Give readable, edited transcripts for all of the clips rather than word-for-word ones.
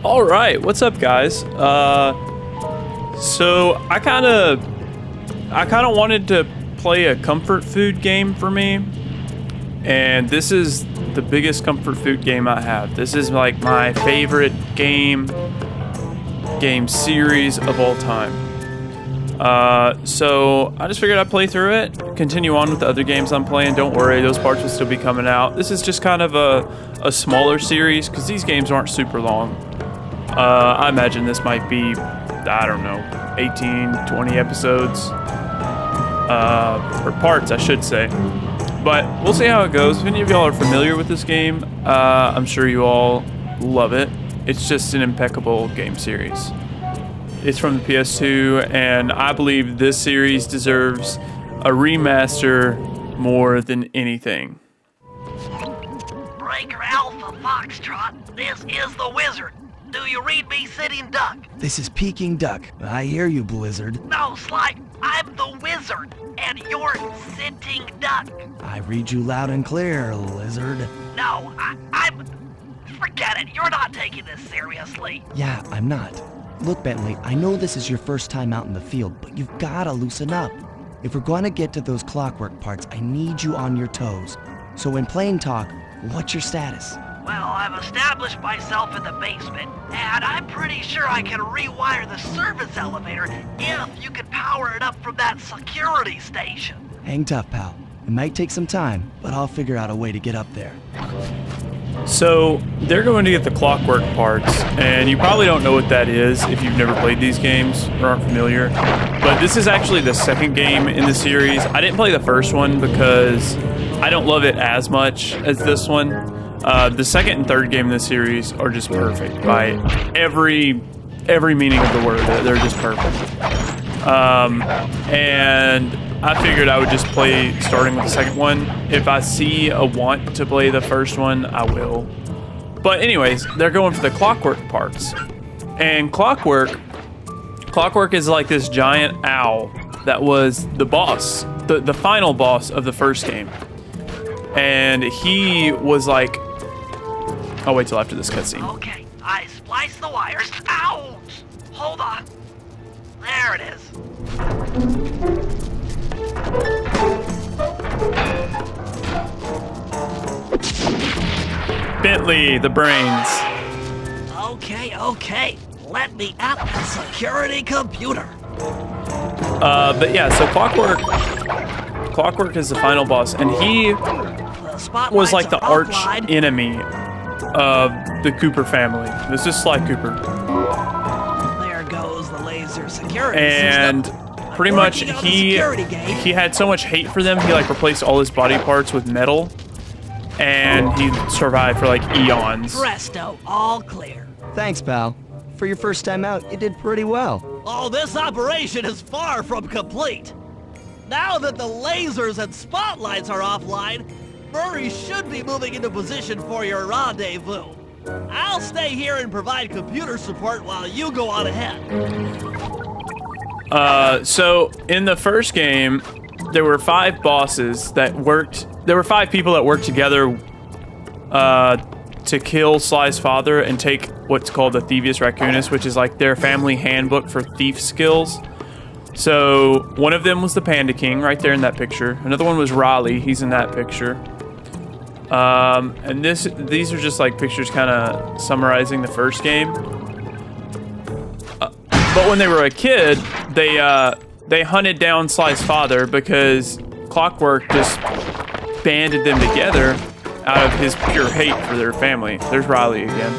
All right, what's up, guys? So I kind of wanted to play a comfort food game for me, and this is the biggest comfort food game I have. This is like my favorite game series of all time. So I just figured I'd play through it, continue on with the other games I'm playing. Don't worry, those parts will still be coming out. This is just kind of a smaller series because these games aren't super long. I imagine this might be, I don't know, 18, 20 episodes, or parts, I should say. But we'll see how it goes. If any of y'all are familiar with this game, I'm sure you all love it. It's just an impeccable game series. It's from the PS2, and I believe this series deserves a remaster more than anything. Breaker Alpha Foxtrot, this is the Wizard. Do you read me, Sitting Duck? This is Peking Duck. I hear you, Blizzard. No, Sly, I'm the Wizard, and you're Sitting Duck. I read you loud and clear, Lizard. No, I'm... Forget it, you're not taking this seriously. Yeah, I'm not. Look, Bentley, I know this is your first time out in the field, but you've gotta loosen up. If we're gonna get to those clockwork parts, I need you on your toes. So in plain talk, what's your status? Well, I've established myself in the basement, and I'm pretty sure I can rewire the service elevator if you can power it up from that security station. Hang tough, pal. It might take some time, but I'll figure out a way to get up there. So they're going to get the clockwork parts, and you probably don't know what that is if you've never played these games or aren't familiar. But this is actually the second game in the series. I didn't play the first one because I don't love it as much as this one. The second and third game in the series are just perfect by every meaning of the word. They're just perfect. And I figured I would just play starting with the second one. If I see a want to play the first one, I will. But anyways, they're going for the clockwork parts. And clockwork is like this giant owl that was the boss, the final boss of the first game. And he was like, I'll wait till after this cutscene. Okay, I spliced the wires. Ouch! Hold on. There it is. Bentley, the brains. Okay. Let me at the security computer. But yeah, so Clockwork is the final boss, and he was like the arch enemy of the Cooper family. This is Sly Cooper. There goes the laser security and system. Pretty much he had so much hate for them, he like replaced all his body parts with metal, and he survived for like eons. Presto, all clear. Thanks, pal. For your first time out, you did pretty well. Oh, this operation is far from complete. Now that the lasers and spotlights are offline, Murray should be moving into position for your rendezvous. I'll stay here and provide computer support while you go on ahead. So in the first game, there were 5 bosses that worked. There were 5 people that worked together to kill Sly's father and take what's called the Thieves Raccoonus, which is like their family handbook for thief skills. So one of them was the Panda King, right there in that picture. Another one was Raleigh. He's in that picture. And these are just like pictures kind of summarizing the first game. But when they were a kid, they hunted down Sly's father because Clockwork just banded them together out of his pure hate for their family. There's Riley again.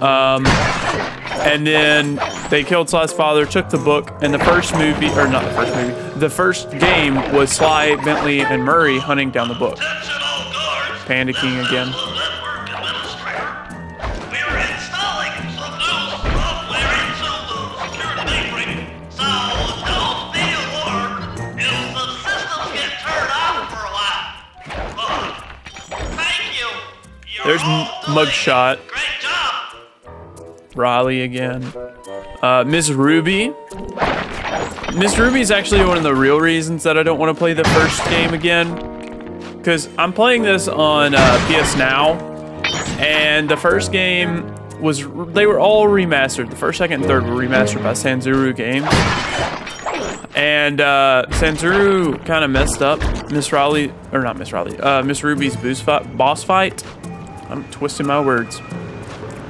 And then they killed Sly's father, took the book, and the first movie, or not the first movie, the first game was Sly, Bentley, and Murray hunting down the book. Panda King again. There's Mugshot. Great job. Raleigh again. Miss Ruby. Miss Ruby is actually one of the real reasons that I don't want to play the first game again. Because I'm playing this on PS Now. And the first game they were all remastered. The first, second, and third were remastered by Sanzuru Games. And Sanzuru kind of messed up Miss Ruby's boss fight. I'm twisting my words.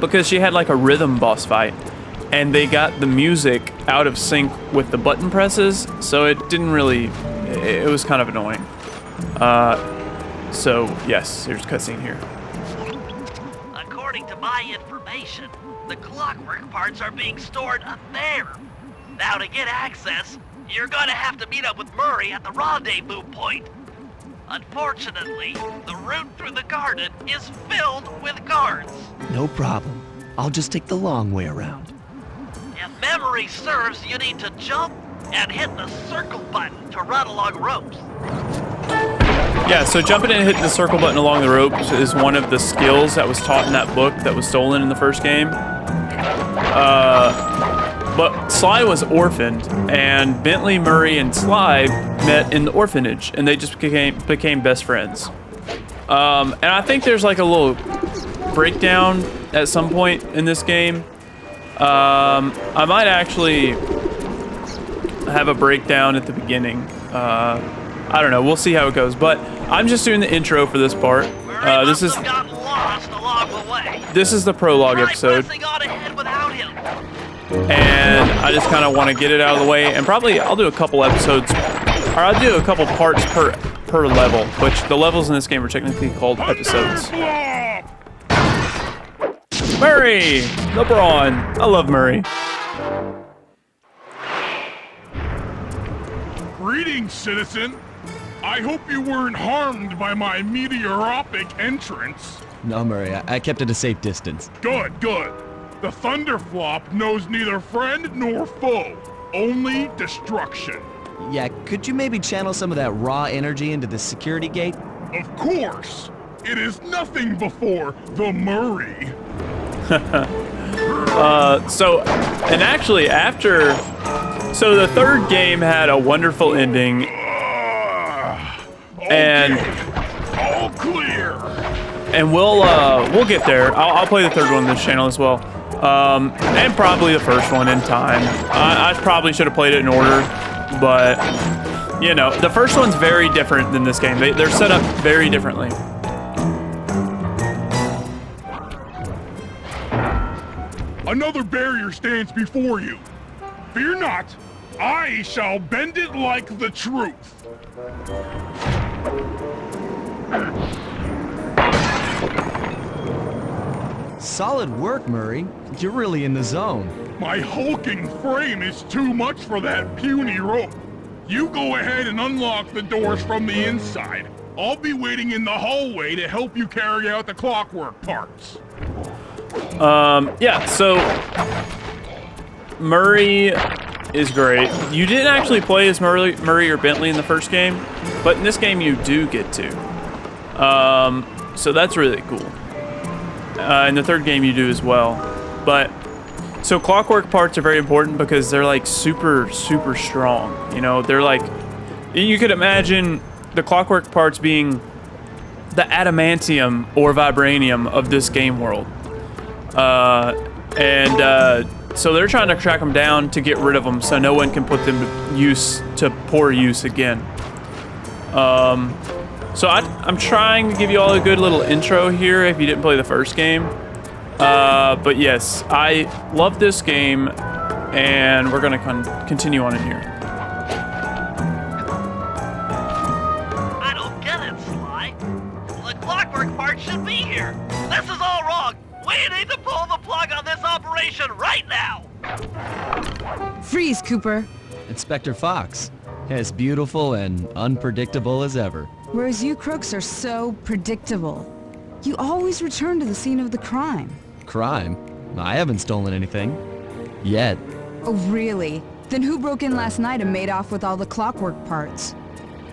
Because she had like a rhythm boss fight. And they got the music out of sync with the button presses. So it didn't really, it was kind of annoying. So yes, there's a cutscene here. According to my information, the clockwork parts are being stored up there. Now to get access, you're gonna have to meet up with Murray at the rendezvous point. Unfortunately, the route through the garden is filled with guards. No problem. I'll just take the long way around. If memory serves, you need to jump and hit the circle button to run along ropes. Yeah, so jumping and hitting the circle button along the ropes is one of the skills that was taught in that book that was stolen in the first game. But Sly was orphaned, and Bentley, Murray, and Sly met in the orphanage, and they just became best friends. And I think there's like a little breakdown at some point in this game. I might actually have a breakdown at the beginning. I don't know. We'll see how it goes. But I'm just doing the intro for this part. This is got lost along the way. This is the prologue episode. Pressing on ahead without him. And I just kind of want to get it out of the way, and probably I'll do a couple episodes, or I'll do a couple parts per level, which the levels in this game are technically called episodes. Murray! LeBron! I love Murray. Greetings, citizen. I hope you weren't harmed by my meteoropic entrance. No, Murray, I kept at a safe distance. Good, good. The Thunderflop knows neither friend nor foe, only destruction. Yeah, could you maybe channel some of that raw energy into the security gate? Of course. It is nothing before the Murray. And actually so the third game had a wonderful ending. And all clear. And we'll get there. I'll play the third one on this channel as well. And probably the first one in time. I probably should have played it in order, but you know, the first one's very different than this game. They're set up very differently. Another barrier stands before you. Fear not, I shall bend it like the truth. Solid work, Murray. You're really in the zone. My hulking frame is too much for that puny rope. You go ahead and unlock the doors from the inside. I'll be waiting in the hallway to help you carry out the clockwork parts. Yeah, so Murray is great. You didn't actually play as Murray or Bentley in the first game, but in this game you do get to. So that's really cool. In the third game you do as well. But so clockwork parts are very important because they're like super strong. You know, they're like, you could imagine the clockwork parts being the adamantium or vibranium of this game world. So they're trying to track them down to get rid of them so no one can put them to poor use again. So I'm trying to give you all a good little intro here if you didn't play the first game. But yes, I love this game, and we're gonna continue on in here. I don't get it, Sly. The clockwork part should be here. This is all wrong. We need to pull the plug on this operation right now. Freeze, Cooper. Inspector Fox. As beautiful and unpredictable as ever. Whereas you crooks are so predictable. You always return to the scene of the crime. Crime? I haven't stolen anything. Yet. Oh, really? Then who broke in last night and made off with all the clockwork parts?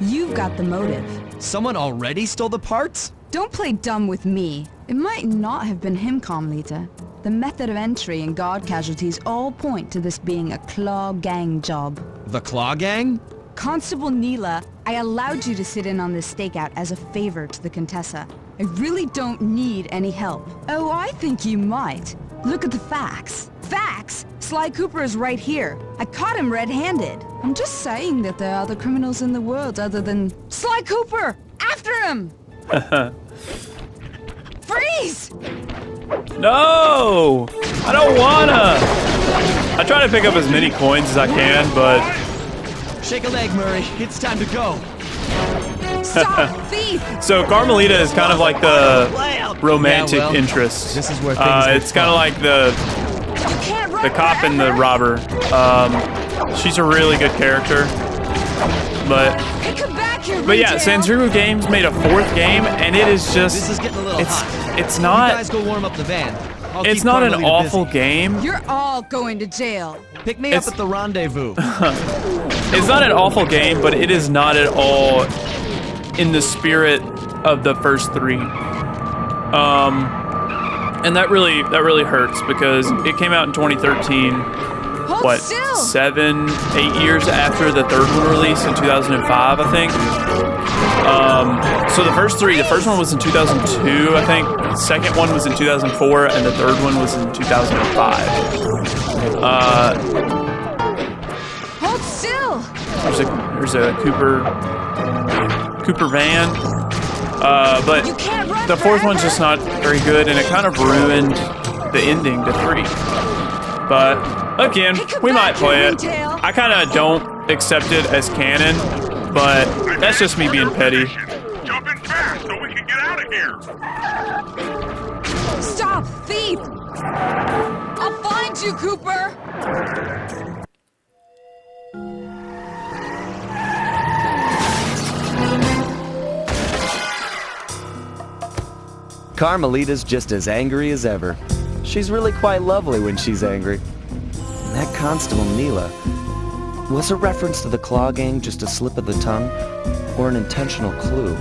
You've got the motive. Someone already stole the parts? Don't play dumb with me. It might not have been him, Comlita. The method of entry and guard casualties all point to this being a Claw Gang job. The Claw Gang? Constable Neela, I allowed you to sit in on this stakeout as a favor to the Contessa. I really don't need any help. Oh, I think you might. Look at the facts. Facts? Sly Cooper is right here. I caught him red-handed. I'm just saying that there are other criminals in the world other than Sly Cooper! After him! Freeze! No! I don't wanna! I try to pick up as many coins as I can, but... Shake a leg, Murray. It's time to go. Stop, thief! So Carmelita is kind of like the romantic Yeah, well, interest. this is where things get it's kind of like the You can't run cop and the forever. robber. She's a really good character. But Hey, come back here, yeah, retail. Sanzuru Games made a 4th game, and it is just... This is getting a little hot. It's You not... guys go warm up the van. I'll It's keep not an Carmelita awful busy. game. You're all going to jail. Pick me up It's- at the rendezvous. It's not an awful game, but it is not at all in the spirit of the first 3. And that really hurts because it came out in 2013. Hold What, still. 7, 8 years after the 3rd one released in 2005, I think. So the first 3, the first one was in 2002, I think. The second one was in 2004, and the 3rd one was in 2005. Hold still. There's a Cooper van. But You can't run the 4th one's forever. just not very good, and it kind of ruined the ending to 3. But again, Hey, come we might back play here, it. retail. I kind of don't accept it as canon, but that's just me being petty. Jump in fast so we can get out of here. Stop, thief. I'll find you, Cooper. Carmelita's just as angry as ever. She's really quite lovely when she's angry. That Constable Neela, was a reference to the Claw Gang just a slip of the tongue, or an intentional clue?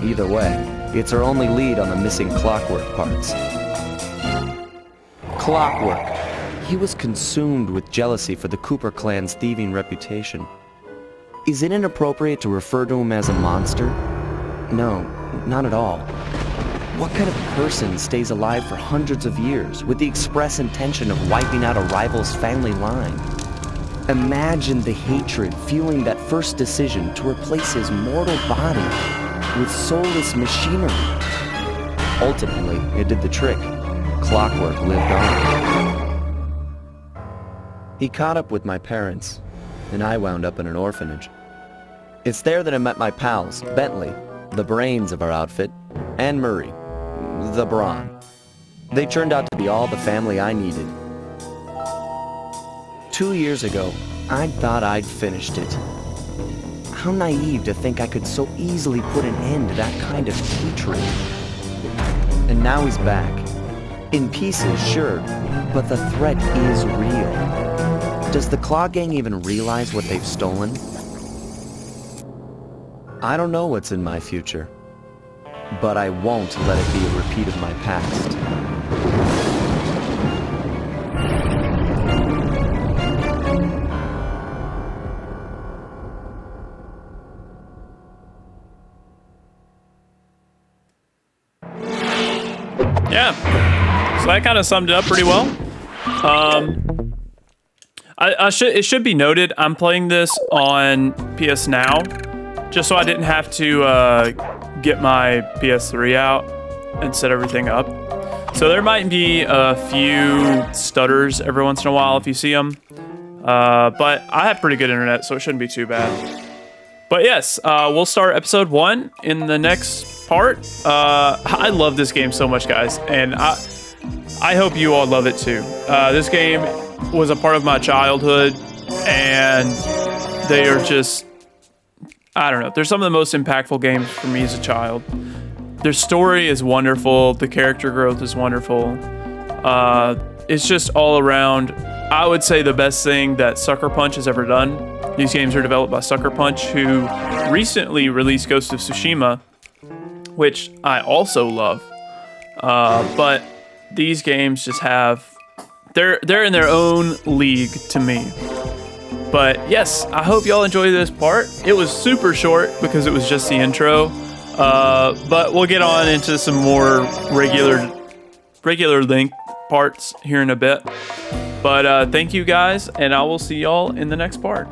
Either way, it's her only lead on the missing Clockwork parts. Clockwork. He was consumed with jealousy for the Cooper clan's thieving reputation. Is it inappropriate to refer to him as a monster? No, not at all. What kind of person stays alive for hundreds of years with the express intention of wiping out a rival's family line? Imagine the hatred fueling that first decision to replace his mortal body with soulless machinery. Ultimately, it did the trick. Clockwork lived on. He caught up with my parents, and I wound up in an orphanage. It's there that I met my pals, Bentley, the brains of our outfit, and Murray, the brawn. They turned out to be all the family I needed. 2 years ago, I thought I'd finished it. How naive to think I could so easily put an end to that kind of hatred. And now he's back. In pieces, sure, but the threat is real. Does the Claw Gang even realize what they've stolen? I don't know what's in my future, but I won't let it be a repeat of my past. Yeah, so that kind of summed it up pretty well. It should be noted, I'm playing this on PS Now, just so I didn't have to get my PS3 out and set everything up. So there might be a few stutters every once in a while if you see them, but I have pretty good internet, so it shouldn't be too bad. But yes, we'll start episode 1 in the next part. I love this game so much, guys, and I hope you all love it too. This game was a part of my childhood, and they are just, I don't know, they're some of the most impactful games for me as a child. Their story is wonderful, the character growth is wonderful. It's just all around, I would say, the best thing that Sucker Punch has ever done. These games are developed by Sucker Punch, who recently released Ghost of Tsushima, which I also love. But these games just have, they're in their own league to me. But yes, I hope y'all enjoy this part. It was super short because it was just the intro. But we'll get on into some more regular length parts here in a bit. But thank you guys, and I will see y'all in the next part.